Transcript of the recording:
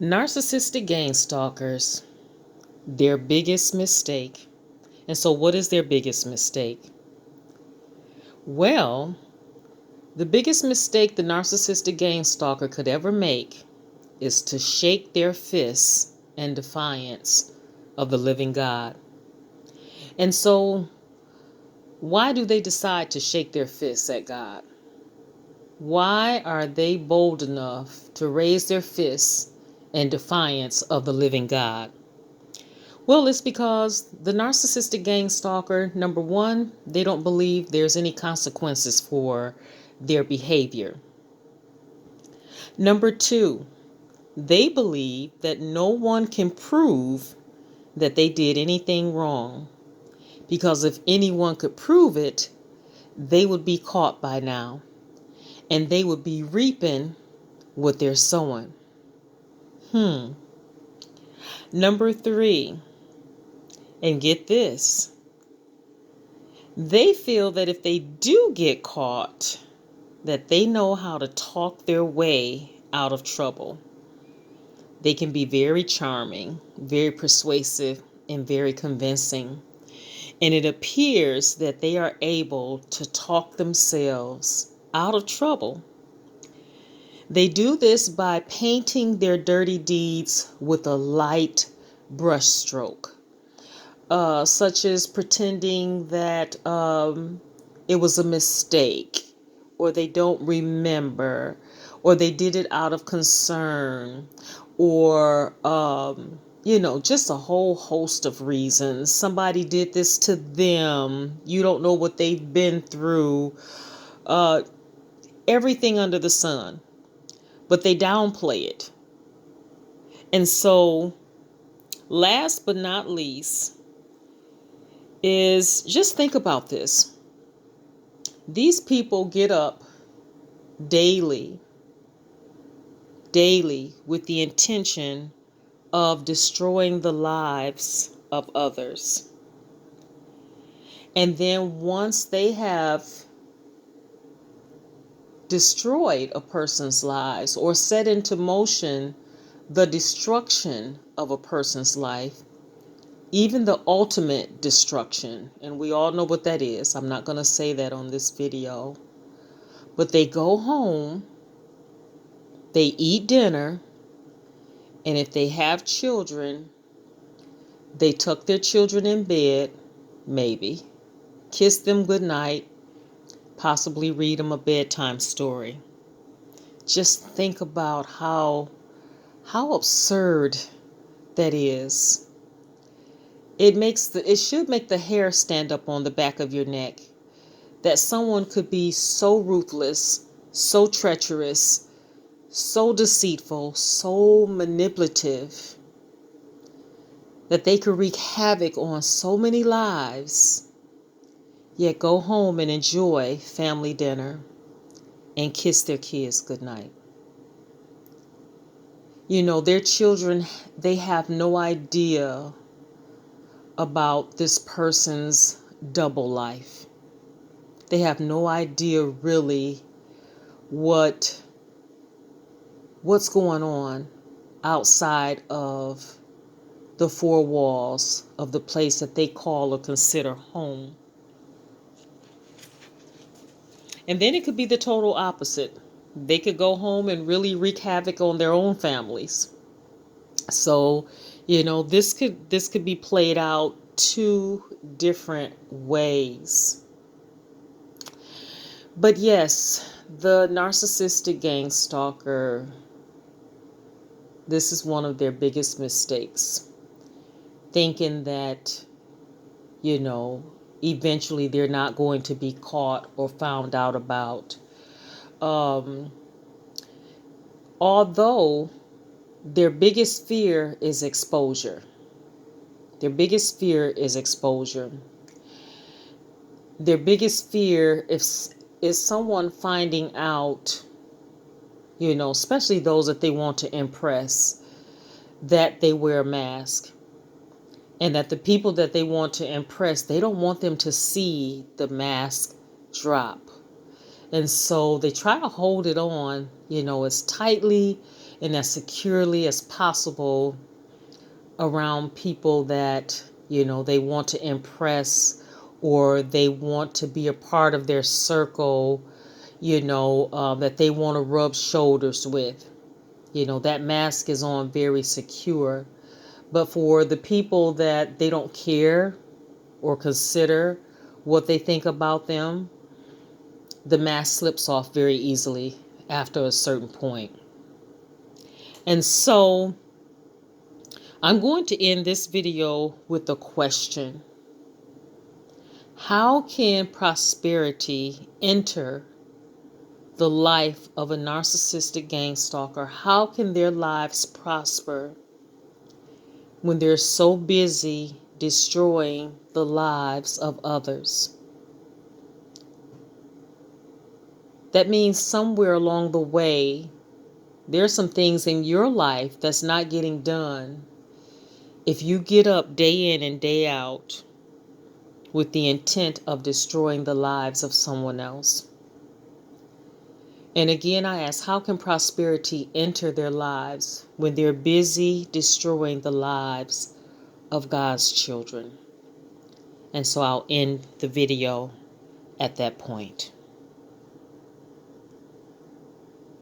Narcissistic gang stalkers, their biggest mistake. And so, what is their biggest mistake? Well, the biggest mistake the narcissistic gang stalker could ever make is to shake their fists in defiance of the living God. And so, why do they decide to shake their fists at God? Why are they bold enough to raise their fists in defiance of the living God? Well, it's because the narcissistic gang stalker, number one, they don't believe there's any consequences for their behavior. Number two, they believe that no one can prove that they did anything wrong, because if anyone could prove it, they would be caught by now, and they would be reaping what they're sowing. Number three, and get this, they feel that if they do get caught, that they know how to talk their way out of trouble. They can be very charming, very persuasive, and very convincing. And it appears that they are able to talk themselves out of trouble. They do this by painting their dirty deeds with a light brushstroke, such as pretending that it was a mistake, or they don't remember, or they did it out of concern, or just a whole host of reasons. Somebody did this to them. You don't know what they've been through. Everything under the sun, but they downplay it. And so, last but not least, is just think about this. These people get up daily with the intention of destroying the lives of others. And then once they have destroyed a person's lives or set into motion the destruction of a person's life, even the ultimate destruction, and we all know what that is. I'm not going to say that on this video. But they go home, they eat dinner, and if they have children, they tuck their children in bed, maybe, kiss them goodnight, possibly read them a bedtime story. Just think about how absurd that is. It should make the hair stand up on the back of your neck that someone could be so ruthless, so treacherous, so deceitful, so manipulative, that they could wreak havoc on so many lives, yet go home and enjoy family dinner and kiss their kids goodnight. Their children, they have no idea about this person's double life. They have no idea really what's going on outside of the four walls of the place that they call or consider home. And then it could be the total opposite. They could go home and really wreak havoc on their own families. So, this could be played out two different ways. But yes, the narcissistic gang stalker, this is one of their biggest mistakes. Thinking that, eventually they're not going to be caught or found out about. Although their biggest fear is exposure. Their biggest fear is exposure. Their biggest fear is someone finding out, especially those that they want to impress, that they wear a mask. And that the people that they want to impress, they don't want them to see the mask drop. And so they try to hold it on, as tightly and as securely as possible around people that, they want to impress, or they want to be a part of their circle, that they want to rub shoulders with. That mask is on very secure. But for the people that they don't care or consider what they think about them, the mask slips off very easily after a certain point. And so I'm going to end this video with a question. How can prosperity enter the life of a narcissistic gang stalker? How can their lives prosper when they're so busy destroying the lives of others? That means somewhere along the way, there's some things in your life that's not getting done if you get up day in and day out with the intent of destroying the lives of someone else. And again, I ask, how can prosperity enter their lives when they're busy destroying the lives of God's children? And so I'll end the video at that point.